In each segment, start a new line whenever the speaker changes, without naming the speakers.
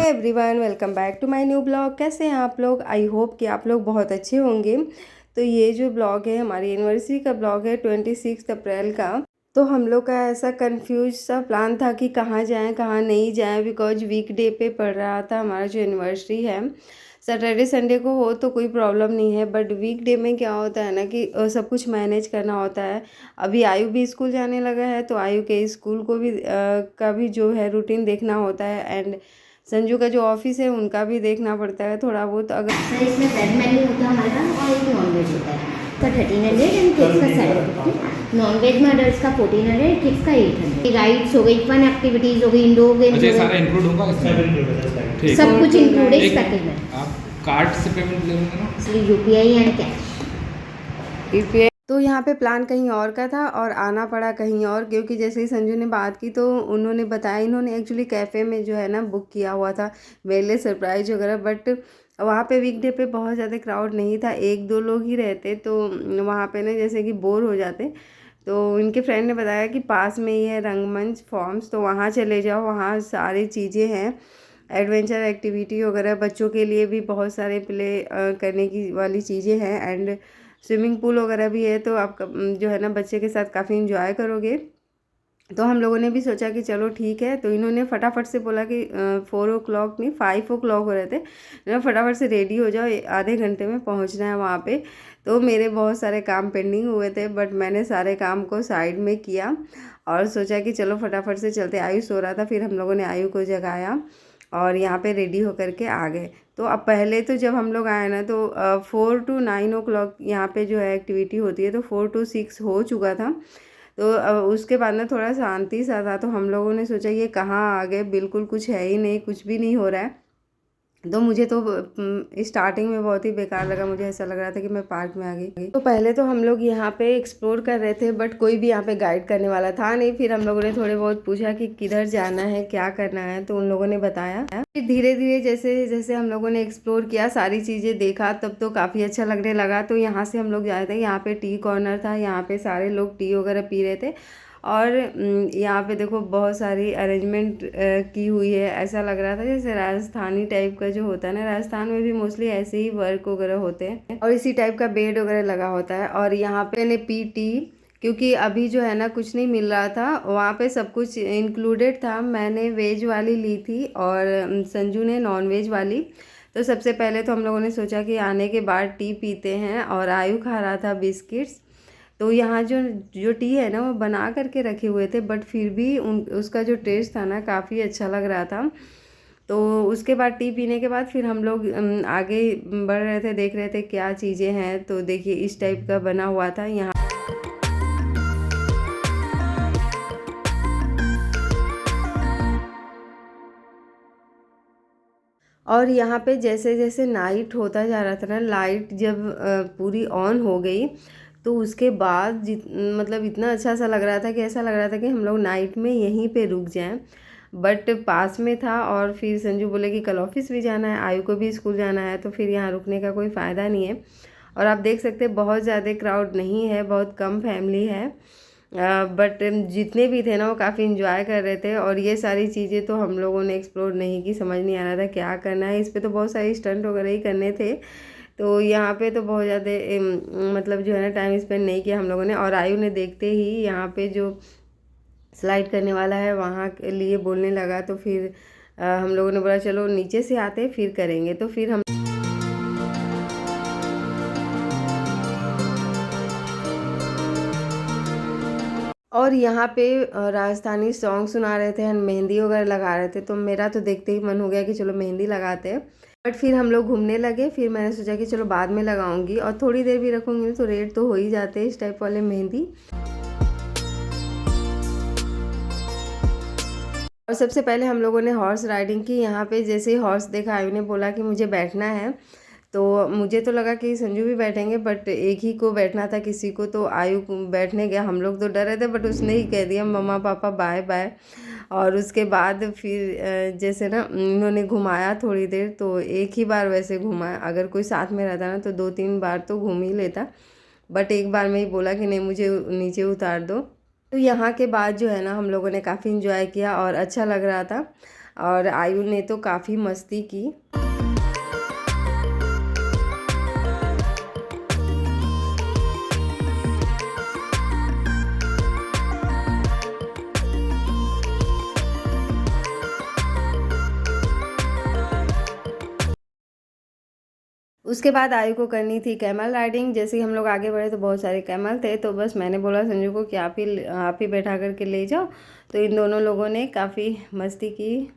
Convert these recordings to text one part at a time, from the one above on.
Everyone, welcome back to my new blog. कैसे हैं आप लोग? आई होप कि आप लोग बहुत अच्छे होंगे। तो ये जो ब्लॉग है हमारी एनिवर्सरी का ब्लॉग है 26 अप्रैल का। तो हम लोग का ऐसा कंफ्यूज सा प्लान था कि कहाँ जाएं कहाँ नहीं जाएं, बिकॉज वीकडे पे पड़ रहा था हमारा जो एनिवर्सरी है। सैटरडे संडे को हो तो कोई प्रॉब्लम नहीं है, बट वीकडे में क्या होता है ना कि सब कुछ मैनेज करना होता है। अभी आयु भी स्कूल जाने लगा है तो आयु के स्कूल को भी का भी जो है रूटीन देखना होता है, एंड संजू का जो ऑफिस है उनका भी देखना पड़ता है थोड़ा बहुत। अगर
सर इसमें वेज मेन्यू होता है हमारा और एक नॉन वेज होता है। का 1300 एंड किड्स का 750। नॉन वेज में अडल्ट का 1400, किड्स का 800। राइड्स हो गई, फन एक्टिविटीज हो गई, इंडोर गेम्स हो गए,
सारा इंक्लूड होगा इसमें। ठीक,
सब कुछ इंक्लूड है इस पैकेज में।
आप कार्ड से पेमेंट ले लेंगे ना,
इसलिए यूपीआई एंड कैश।
यूपीआई। तो यहाँ पे प्लान कहीं और का था और आना पड़ा कहीं और, क्योंकि जैसे ही संजू ने बात की तो उन्होंने बताया, इन्होंने एक्चुअली कैफ़े में जो है ना बुक किया हुआ था मेरे लिए सरप्राइज वगैरह, बट वहाँ पे वीकडे पे बहुत ज़्यादा क्राउड नहीं था, एक दो लोग ही रहते तो वहाँ पे ना जैसे कि बोर हो जाते। तो इनके फ्रेंड ने बताया कि पास में ही है रंगमंच फॉर्म्स, तो वहाँ चले जाओ, वहाँ सारी चीज़ें हैं, एडवेंचर एक्टिविटी वगैरह, बच्चों के लिए भी बहुत सारे प्ले करने की वाली चीज़ें हैं, एंड स्विमिंग पूल वगैरह भी है। तो आप जो है ना बच्चे के साथ काफ़ी इंजॉय करोगे। तो हम लोगों ने भी सोचा कि चलो ठीक है, तो इन्होंने फटाफट से बोला कि 4 o'clock नहीं 5 o'clock हो रहे थे, इन्होंने फटाफट से रेडी हो जाओ, आधे घंटे में पहुंचना है वहाँ पे। तो मेरे बहुत सारे काम पेंडिंग हुए थे, बट मैंने सारे काम को साइड में किया और सोचा कि चलो फटाफट से चलते। आयु सो रहा था, फिर हम लोगों ने आयु को जगाया और यहाँ पे रेडी होकर के आ गए। तो अब पहले तो जब हम लोग आए ना तो 4 to 9 o'clock यहाँ पे जो है एक्टिविटी होती है, तो 4 to 6 हो चुका था। तो उसके बाद ना थोड़ा शांति सा था, तो हम लोगों ने सोचा ये कहाँ आ गए, बिल्कुल कुछ है ही नहीं, कुछ भी नहीं हो रहा है। तो मुझे तो स्टार्टिंग में बहुत ही बेकार लगा, मुझे ऐसा लग रहा था कि मैं पार्क में आ गई। तो पहले तो हम लोग यहाँ पे एक्सप्लोर कर रहे थे, बट कोई भी यहाँ पे गाइड करने वाला था नहीं। फिर हम लोगों ने थोड़े बहुत पूछा कि किधर जाना है, क्या करना है, तो उन लोगों ने बताया। फिर धीरे धीरे जैसे जैसे हम लोगों ने एक्सप्लोर किया, सारी चीज़ें देखा, तब तो काफ़ी अच्छा लगने लगा। तो यहाँ से हम लोग जाए थे, यहाँ पे टी कॉर्नर था, यहाँ पे सारे लोग टी वगैरह पी रहे थे। और यहाँ पे देखो बहुत सारी अरेंजमेंट की हुई है, ऐसा लग रहा था जैसे राजस्थानी टाइप का जो होता है ना, राजस्थान में भी मोस्टली ऐसे ही वर्क वगैरह होते हैं और इसी टाइप का बेड वगैरह लगा होता है। और यहाँ पे मैंने पी टी, क्योंकि अभी जो है ना कुछ नहीं मिल रहा था, वहाँ पे सब कुछ इंक्लूडेड था। मैंने वेज वाली ली थी और संजू ने नॉन वेज वाली। तो सबसे पहले तो हम लोगों ने सोचा कि आने के बाद टी पीते हैं, और आयु खा रहा था बिस्किट्स। तो यहाँ जो जो टी है ना वो बना करके रखे हुए थे, बट फिर भी उसका जो टेस्ट था ना काफ़ी अच्छा लग रहा था। तो उसके बाद टी पीने के बाद फिर हम लोग आगे बढ़ रहे थे, देख रहे थे क्या चीज़ें हैं। तो देखिए इस टाइप का बना हुआ था यहाँ। और यहाँ पे जैसे जैसे नाइट होता जा रहा था ना, लाइट जब पूरी ऑन हो गई, तो उसके बाद मतलब इतना अच्छा सा लग रहा था कि ऐसा लग रहा था कि हम लोग नाइट में यहीं पे रुक जाएं। बट पास में था, और फिर संजू बोले कि कल ऑफिस भी जाना है, आयु को भी स्कूल जाना है, तो फिर यहाँ रुकने का कोई फ़ायदा नहीं है। और आप देख सकते हैं बहुत ज़्यादा क्राउड नहीं है, बहुत कम फैमिली है, बट जितने भी थे ना वो काफ़ी इंजॉय कर रहे थे। और ये सारी चीज़ें तो हम लोगों ने एक्सप्लोर नहीं की, समझ नहीं आ रहा था क्या करना है। इस पे तो बहुत सारे स्टंट वगैरह ही करने थे, तो यहाँ पे तो बहुत ज़्यादा मतलब जो है ना टाइम स्पेंड नहीं किया हम लोगों ने। और आयु ने देखते ही यहाँ पे जो स्लाइड करने वाला है वहाँ के लिए बोलने लगा, तो फिर हम लोगों ने बोला चलो नीचे से आते फिर करेंगे। तो फिर हम और यहाँ पे राजस्थानी सॉन्ग सुना रहे थे, मेहंदी वगैरह लगा रहे थे, तो मेरा तो देखते ही मन हो गया कि चलो मेहंदी लगाते हैं। बट फिर हम लोग घूमने लगे, फिर मैंने सोचा कि चलो बाद में लगाऊंगी, और थोड़ी देर भी रखूंगी तो रेड तो हो ही जाते हैं इस टाइप वाले मेहंदी। और सबसे पहले हम लोगों ने हॉर्स राइडिंग की। यहाँ पे जैसे ही हॉर्स देखा, आयु ने बोला कि मुझे बैठना है, तो मुझे तो लगा कि संजू भी बैठेंगे, बट एक ही को बैठना था किसी को, तो आयु बैठने गया। हम लोग तो डर रहे थे, बट उसने ही कह दिया मम्मा पापा बाय बाय। और उसके बाद फिर जैसे ना उन्होंने घुमाया थोड़ी देर, तो एक ही बार वैसे घुमाया, अगर कोई साथ में रहता ना तो 2-3 बार तो घूम ही लेता, बट एक बार में ही बोला कि नहीं मुझे नीचे उतार दो। तो यहाँ के बाद जो है ना हम लोगों ने काफ़ी इंजॉय किया और अच्छा लग रहा था। और आयु ने तो काफ़ी मस्ती की। उसके बाद आयु को करनी थी कैमल राइडिंग। जैसे ही हम लोग आगे बढ़े तो बहुत सारे कैमल थे, तो बस मैंने बोला संजू को कि आप ही बैठा करके ले जाओ। तो इन दोनों लोगों ने काफ़ी मस्ती की।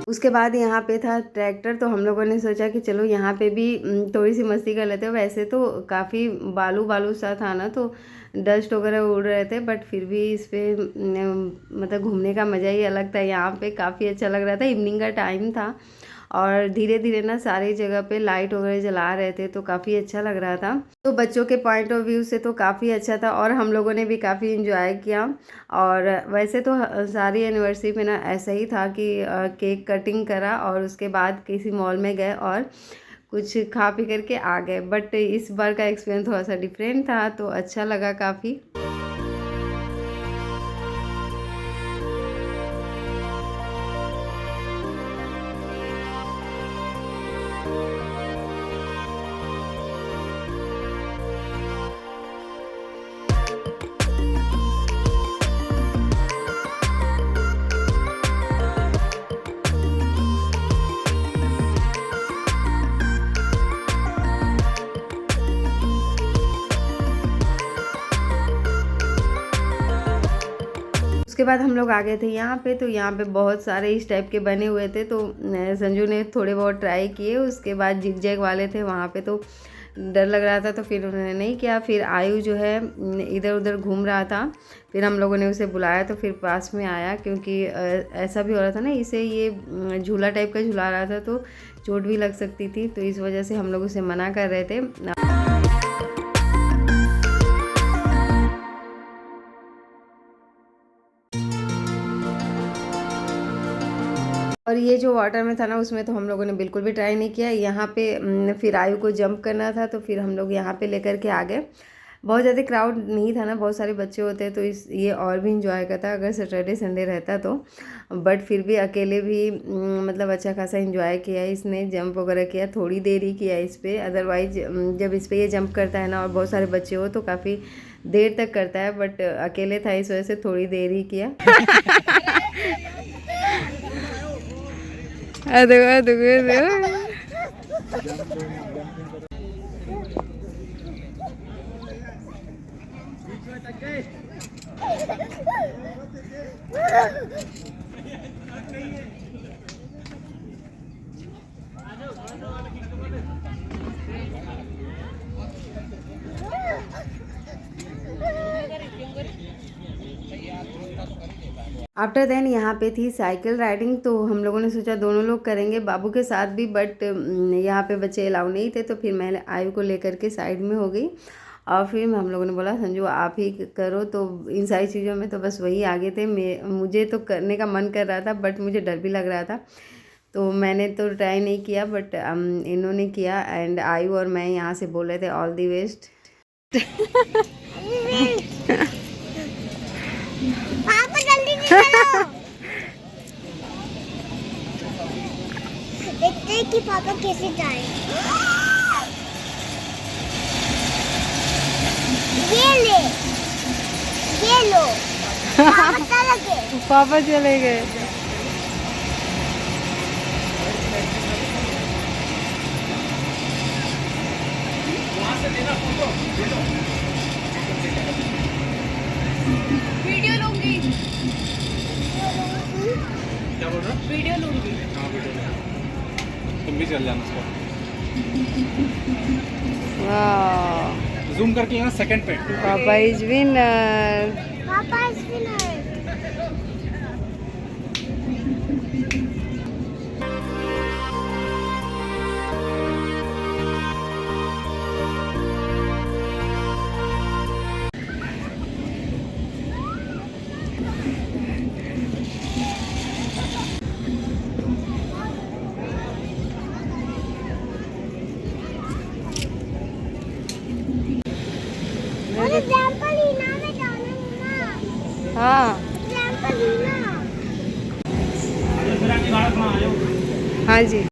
उसके बाद यहाँ पे था ट्रैक्टर, तो हम लोगों ने सोचा कि चलो यहाँ पे भी थोड़ी सी मस्ती कर लेते हैं। वैसे तो काफ़ी बालू बालू सा था ना, तो डस्ट वगैरह उड़ रहे थे, बट फिर भी इस पे मतलब घूमने का मज़ा ही अलग था। यहाँ पे काफ़ी अच्छा लग रहा था, इवनिंग का टाइम था और धीरे धीरे ना सारी जगह पे लाइट वगैरह जला रहे थे, तो काफ़ी अच्छा लग रहा था। तो बच्चों के पॉइंट ऑफ व्यू से तो काफ़ी अच्छा था और हम लोगों ने भी काफ़ी इन्जॉय किया। और वैसे तो सारी एनिवर्सरी पे ना ऐसा ही था कि केक कटिंग करा और उसके बाद किसी मॉल में गए और कुछ खा पी करके आ गए। बट इस बार का एक्सपीरियंस थोड़ा सा डिफरेंट था, तो अच्छा लगा काफ़ी। उसके बाद हम लोग आ गए थे यहाँ पे, तो यहाँ पे बहुत सारे इस टाइप के बने हुए थे, तो संजू ने थोड़े बहुत ट्राई किए। उसके बाद जिग जैग वाले थे वहाँ पे, तो डर लग रहा था, तो फिर उन्होंने नहीं किया। फिर आयु जो है इधर उधर घूम रहा था, फिर हम लोगों ने उसे बुलाया तो फिर पास में आया, क्योंकि ऐसा भी हो रहा था ना, इसे ये झूला टाइप का झूला रहा था, तो चोट भी लग सकती थी, तो इस वजह से हम लोग उसे मना कर रहे थे। और ये जो वाटर में था ना, उसमें तो हम लोगों ने बिल्कुल भी ट्राई नहीं किया। यहाँ पे फिर आयु को जंप करना था, तो फिर हम लोग यहाँ पे लेकर के आ गए। बहुत ज़्यादा क्राउड नहीं था ना, बहुत सारे बच्चे होते तो ये और भी इंजॉय करता अगर सैटरडे संडे रहता तो। बट फिर भी अकेले भी मतलब अच्छा खासा इंजॉय किया। इसने जंप वगैरह किया, थोड़ी देर ही किया इस पर। अदरवाइज जब इस पर ये जंप करता है ना और बहुत सारे बच्चे हो तो काफ़ी देर तक करता है, बट अकेले था इस वजह से थोड़ी देर ही किया। आफ्टर देन यहाँ पे थी साइकिल राइडिंग, तो हम लोगों ने सोचा दोनों लोग करेंगे बाबू के साथ भी, बट यहाँ पे बच्चे अलाउ नहीं थे, तो फिर मैं आयु को लेकर के साइड में हो गई। और फिर हम लोगों ने बोला संजू आप ही करो, तो इन सारी चीज़ों में तो बस वही आगे थे। मुझे तो करने का मन कर रहा था, बट मुझे डर भी लग रहा था, तो मैंने तो ट्राई नहीं किया, बट इन्होंने किया। एंड आयु और मैं यहाँ से बोल रहे थे ऑल दी बेस्ट।
पापा जल्दी निकलो। देखते हैं कि पापा कैसे जाए। ये लो
पापा चले गए।
वीडियो लूंगी।
क्या बोल रहा?
वीडियो लूंगी।
हाँ वीडियो लूंगा, तुम भी चल जाना उसको।
वाह,
जूम करके लेना सेकंड पे।
पापा इज विनर।
पापा इज विनर।
हाँ हाँ जी।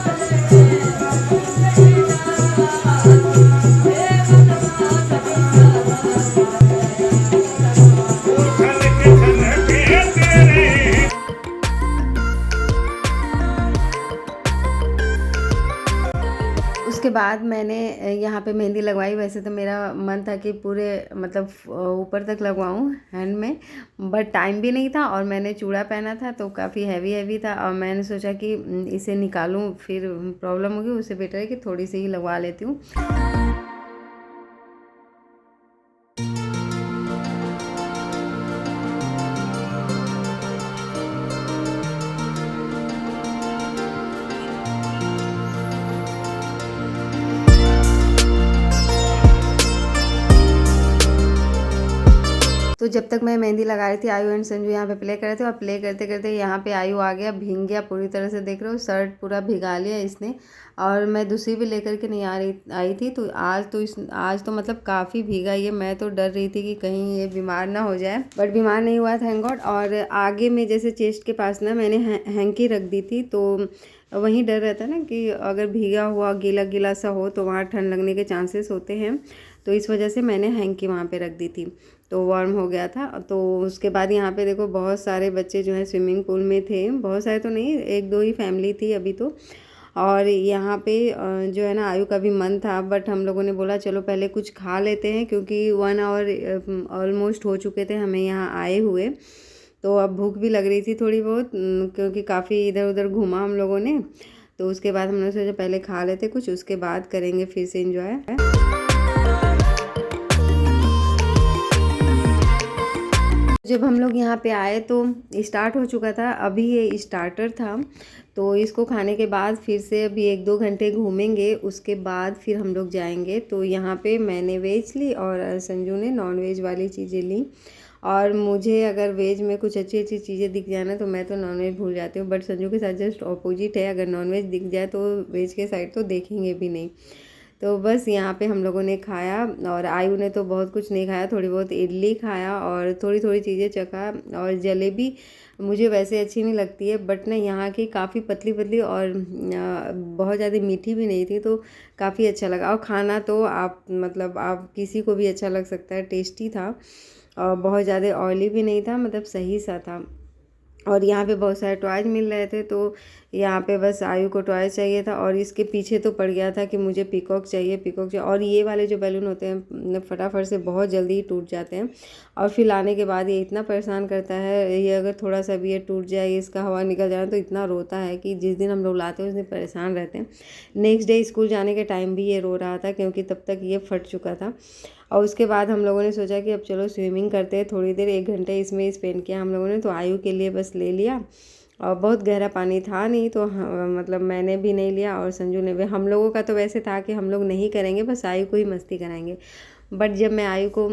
उसके बाद मैंने यहाँ पे मेहंदी लगवाई। वैसे तो मेरा मन था कि पूरे मतलब ऊपर तक लगवाऊँ हैंड में, बट टाइम भी नहीं था और मैंने चूड़ा पहना था तो काफ़ी हैवी हैवी था और मैंने सोचा कि इसे निकालूँ फिर प्रॉब्लम होगी, उससे बेटर है कि थोड़ी सी ही लगवा लेती हूँ। तो जब तक मैं मेहंदी लगा रही थी, आयु एंड संजू यहाँ पे प्ले कर रहे थे और प्ले करते करते यहाँ पे आयु आ गया, भीग गया पूरी तरह से। देख रहे हो शर्ट पूरा भिगा लिया इसने। और मैं दूसरी भी लेकर के नहीं आई थी तो आज तो मतलब काफ़ी भीगा ये। मैं तो डर रही थी कि कहीं ये बीमार ना हो जाए, बट बीमार नहीं हुआ थैंक गॉड। और आगे में जैसे चेस्ट के पास ना मैंने हैंकी रख दी थी, तो वहीं डर रहता है ना कि अगर भीगा हुआ गीला गीला सा हो तो वहाँ ठंड लगने के चांसेस होते हैं, तो इस वजह से मैंने हैंकी वहाँ पे रख दी थी, तो वार्म हो गया था। तो उसके बाद यहाँ पे देखो बहुत सारे बच्चे जो हैं स्विमिंग पूल में थे, बहुत सारे तो नहीं, एक दो ही फैमिली थी अभी तो। और यहाँ पे जो है ना आयु का भी मन था, बट हम लोगों ने बोला चलो पहले कुछ खा लेते हैं, क्योंकि 1 आवर ऑलमोस्ट हो चुके थे हमें यहाँ आए हुए। तो अब भूख भी लग रही थी थोड़ी बहुत, क्योंकि काफ़ी इधर उधर घूमा हम लोगों ने। तो उसके बाद हमने सोचा पहले खा लेते कुछ, उसके बाद करेंगे फिर से एंजॉय। जब हम लोग यहाँ पे आए तो स्टार्ट हो चुका था, अभी ये स्टार्टर था, तो इसको खाने के बाद फिर से अभी 1-2 घंटे घूमेंगे, उसके बाद फिर हम लोग जाएंगे। तो यहाँ पे मैंने वेज ली और संजू ने नॉन वेज वाली चीज़ें ली। और मुझे अगर वेज में कुछ अच्छी अच्छी चीज़ें दिख जाए ना तो मैं तो नॉन वेज भूल जाती हूँ, बट संजू के साथ जस्ट ऑपोजिट है, अगर नॉन वेज दिख जाए तो वेज के साइड तो देखेंगे भी नहीं। तो बस यहाँ पे हम लोगों ने खाया, और आयु ने तो बहुत कुछ नहीं खाया, थोड़ी बहुत इडली खाया और थोड़ी थोड़ी चीज़ें चखा। और जलेबी मुझे वैसे अच्छी नहीं लगती है, बट ना यहाँ की काफ़ी पतली पतली और बहुत ज़्यादा मीठी भी नहीं थी, तो काफ़ी अच्छा लगा। और खाना तो आप मतलब आप किसी को भी अच्छा लग सकता है, टेस्टी था और बहुत ज़्यादा ऑयली भी नहीं था, मतलब सही सा था। और यहाँ पे बहुत सारे टॉयज मिल रहे थे, तो यहाँ पे बस आयु को टॉयज चाहिए था और इसके पीछे तो पड़ गया था कि मुझे पीकॉक चाहिए, पीकॉक चाहिए। और ये वाले जो बैलून होते हैं फटाफट से बहुत जल्दी ही टूट जाते हैं, और फिर लाने के बाद ये इतना परेशान करता है, ये अगर थोड़ा सा भी ये टूट जाए, इसका हवा निकल जाए तो इतना रोता है कि जिस दिन हम लोग लाते हैं उस दिन परेशान रहते हैं। नेक्स्ट डे स्कूल जाने के टाइम भी ये रो रहा था, क्योंकि तब तक ये फट चुका था। और उसके बाद हम लोगों ने सोचा कि अब चलो स्विमिंग करते हैं, थोड़ी देर 1 घंटे इसमें स्पेंड किया हम लोगों ने। तो आयु के लिए बस ले लिया, और बहुत गहरा पानी था नहीं, तो मतलब मैंने भी नहीं लिया और संजू ने भी। हम लोगों का तो वैसे था कि हम लोग नहीं करेंगे, बस आयु को ही मस्ती कराएंगे। बट जब मैं आयु को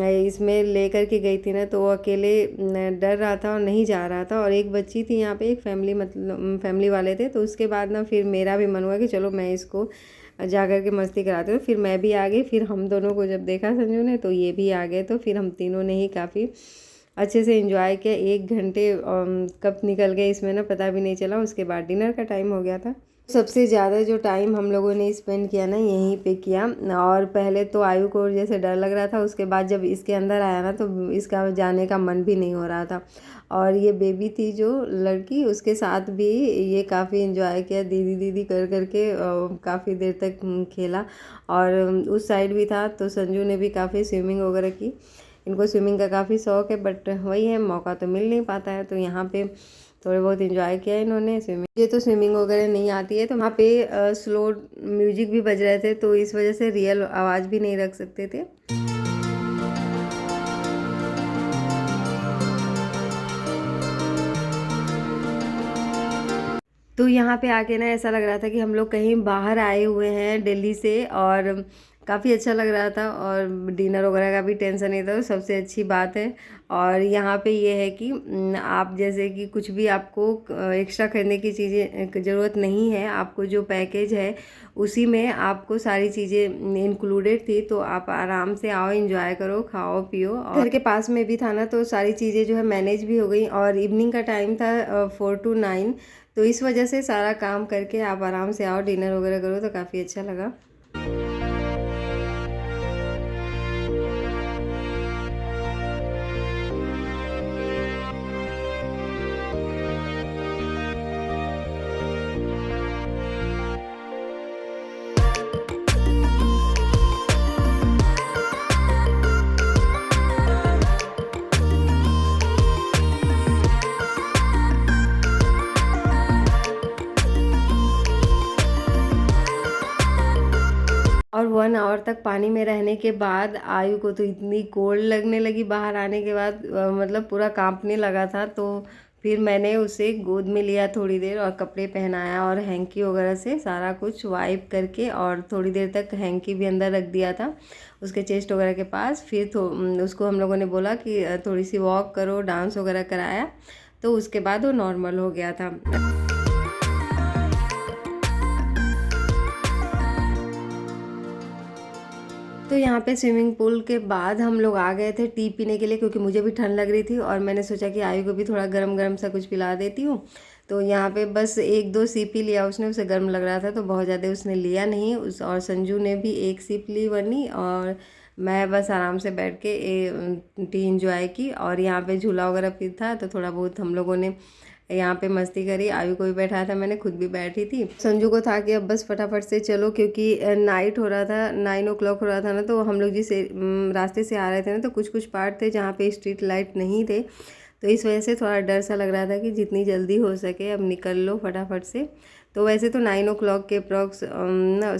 इसमें ले कर के गई थी ना, तो वो अकेले डर रहा था और नहीं जा रहा था। और एक बच्ची थी यहाँ पे, एक फैमिली मतलब फैमिली वाले थे, तो उसके बाद ना फिर मेरा भी मन हुआ कि चलो मैं इसको जा कर के मस्ती कराते हो। फिर मैं भी आ गई, फिर हम दोनों को जब देखा संजू ने तो ये भी आ गए, तो फिर हम तीनों ने ही काफ़ी अच्छे से एंजॉय किया। 1 घंटे कब निकल गए इसमें ना पता भी नहीं चला। उसके बाद डिनर का टाइम हो गया था। सबसे ज़्यादा जो टाइम हम लोगों ने स्पेंड किया ना यहीं पे किया। और पहले तो आयु को जैसे डर लग रहा था, उसके बाद जब इसके अंदर आया ना तो इसका जाने का मन भी नहीं हो रहा था। और ये बेबी थी जो लड़की, उसके साथ भी ये काफ़ी इन्जॉय किया, दीदी दीदी कर करके काफ़ी देर तक खेला। और उस साइड भी था तो संजू ने भी काफ़ी स्विमिंग वगैरह की। इनको स्विमिंग का काफ़ी शौक़ है, बट वही है मौका तो मिल नहीं पाता है, तो यहाँ पे थोड़े बहुत एंजॉय किया इन्होंने स्विमिंग। ये तो स्विमिंग वगैरह नहीं आती है, तो वहाँ पे स्लो म्यूजिक भी बज रहे थे, तो इस वजह से रियल आवाज़ भी नहीं रख सकते थे। तो यहाँ पे आके ना ऐसा लग रहा था कि हम लोग कहीं बाहर आए हुए हैं दिल्ली से, और काफ़ी अच्छा लग रहा था और डिनर वगैरह का भी टेंशन नहीं था, तो सबसे अच्छी बात है। और यहाँ पे ये है कि आप जैसे कि कुछ भी आपको एक्स्ट्रा खरीदने की चीज़ें ज़रूरत नहीं है, आपको जो पैकेज है उसी में आपको सारी चीज़ें इंक्लूडेड थी, तो आप आराम से आओ, एंजॉय करो, खाओ पियो। और घर के पास में भी था ना, तो सारी चीज़ें जो है मैनेज भी हो गई। और इवनिंग का टाइम था 4 to 9, तो इस वजह से सारा काम करके आप आराम से आओ, डिनर वगैरह करो, तो काफ़ी अच्छा लगा। और 1 आवर तक पानी में रहने के बाद आयु को तो इतनी कोल्ड लगने लगी बाहर आने के बाद, मतलब पूरा कांपने लगा था। तो फिर मैंने उसे गोद में लिया थोड़ी देर और कपड़े पहनाया और हैंकी वगैरह से सारा कुछ वाइप करके, और थोड़ी देर तक हैंकी भी अंदर रख दिया था उसके चेस्ट वगैरह के पास। फिर उसको हम लोगों ने बोला कि थोड़ी सी वॉक करो, डांस वगैरह कराया, तो उसके बाद वो नॉर्मल हो गया था। तो यहाँ पे स्विमिंग पूल के बाद हम लोग आ गए थे टी पीने के लिए, क्योंकि मुझे भी ठंड लग रही थी और मैंने सोचा कि आयु को भी थोड़ा गरम गरम सा कुछ पिला देती हूँ। तो यहाँ पे बस 1-2 सिप ही लिया उसने, उसे गर्म लग रहा था तो बहुत ज़्यादा उसने लिया नहीं। और संजू ने भी 1 सिप ली वरनी, और मैं बस आराम से बैठ के टी इंजॉय की। और यहाँ पे झूला वगैरह भी था, तो थोड़ा बहुत हम लोगों ने यहाँ पे मस्ती करी। आयु को भी बैठाया था, मैंने खुद भी बैठी थी। संजू को था कि अब बस फटाफट से चलो, क्योंकि नाइट हो रहा था, 9 o'clock हो रहा था ना। तो हम लोग जिस रास्ते से आ रहे थे ना, तो कुछ कुछ पार्ट थे जहाँ पे स्ट्रीट लाइट नहीं थे, तो इस वजह से थोड़ा डर सा लग रहा था कि जितनी जल्दी हो सके अब निकल लो फटाफट से। तो वैसे तो 9 o'clock के अप्रॉक्स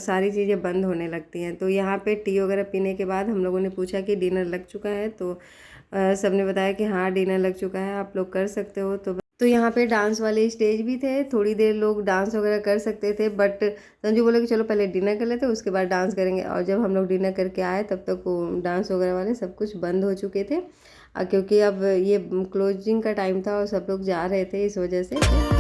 सारी चीज़ें बंद होने लगती हैं। तो यहाँ पे टी वगैरह पीने के बाद हम लोगों ने पूछा कि डिनर लग चुका है, तो सबने बताया कि हाँ डिनर लग चुका है, आप लोग कर सकते हो। तो यहाँ पे डांस वाले स्टेज भी थे, थोड़ी देर लोग डांस वगैरह कर सकते थे, बट संजू बोले कि चलो पहले डिनर कर लेते उसके बाद डांस करेंगे। और जब हम लोग डिनर करके आए तब तक वो डांस वगैरह वाले सब कुछ बंद हो चुके थे, क्योंकि अब ये क्लोजिंग का टाइम था और सब लोग जा रहे थे, इस वजह से।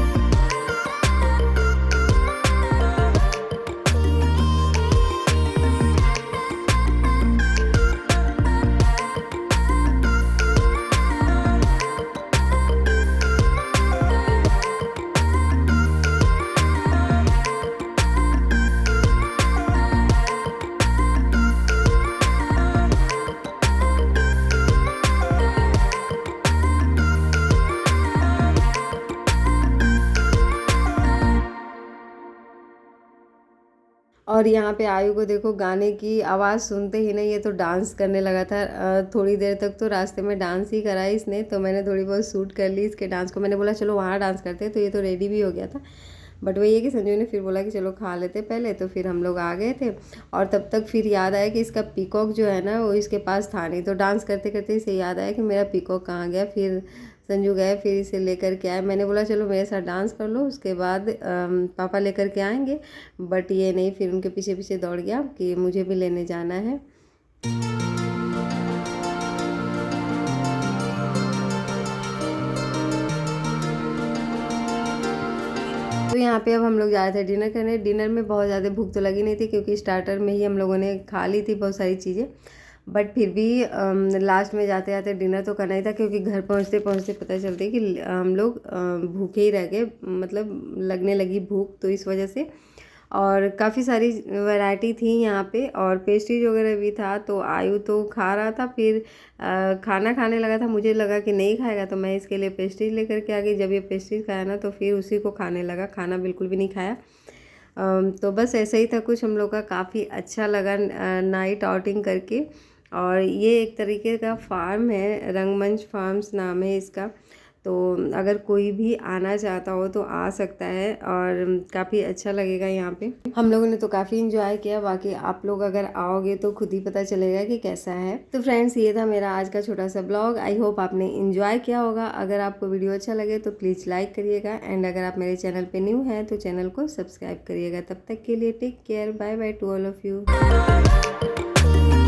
और यहाँ पे आयु को देखो, गाने की आवाज़ सुनते ही नहीं ये तो डांस करने लगा था। थोड़ी देर तक तो रास्ते में डांस ही करा इसने, तो मैंने थोड़ी बहुत शूट कर ली इसके डांस को। मैंने बोला चलो वहाँ डांस करते हैं, तो ये तो रेडी भी हो गया था। बट वही है कि संजू ने फिर बोला कि चलो खा लेते पहले, तो फिर हम लोग आ गए थे। और तब तक फिर याद आया कि इसका पीकॉक जो है ना वो इसके पास था नहीं, तो डांस करते करते इसे याद आया कि मेरा पीकॉक कहाँ गया। फिर संजू गए, फिर इसे लेकर के आए। मैंने बोला चलो मेरे साथ डांस कर लो, उसके बाद पापा लेकर के आएंगे, बट ये नहीं, फिर उनके पीछे पीछे दौड़ गया कि मुझे भी लेने जाना है। तो यहाँ पे अब हम लोग जा रहे थे डिनर करने। डिनर में बहुत ज़्यादा भूख तो लगी नहीं थी, क्योंकि स्टार्टर में ही हम लोगों ने खा ली थी बहुत सारी चीज़ें। बट फिर भी लास्ट में जाते जाते डिनर तो करना ही था, क्योंकि घर पहुँचते पहुँचते पता चलते कि हम लोग भूखे ही रह गए, मतलब लगने लगी भूख, तो इस वजह से। और काफ़ी सारी वैरायटी थी यहाँ पे, और पेस्ट्रीज वगैरह भी था। तो आयु तो खा रहा था, फिर खाना खाने लगा था। मुझे लगा कि नहीं खाएगा, तो मैं इसके लिए पेस्ट्रीज लेकर के आ गई। जब ये पेस्ट्रीज खाया ना, तो फिर उसी को खाने लगा, खाना बिल्कुल भी नहीं खाया। तो बस ऐसा ही था कुछ हम लोग का। काफ़ी अच्छा लगा नाइट आउटिंग करके। और ये एक तरीके का फार्म है, रंगमंच फार्म्स नाम है इसका। तो अगर कोई भी आना चाहता हो तो आ सकता है, और काफ़ी अच्छा लगेगा यहाँ पे। हम लोगों ने तो काफ़ी इंजॉय किया, बाकी आप लोग अगर आओगे तो खुद ही पता चलेगा कि कैसा है। तो फ्रेंड्स, ये था मेरा आज का छोटा सा ब्लॉग। आई होप आपने इंजॉय किया होगा। अगर आपको वीडियो अच्छा लगे तो प्लीज़ लाइक करिएगा, एंड अगर आप मेरे चैनल पे न्यू हैं तो चैनल को सब्सक्राइब करिएगा। तब तक के लिए take care, bye bye to all of you.
Thank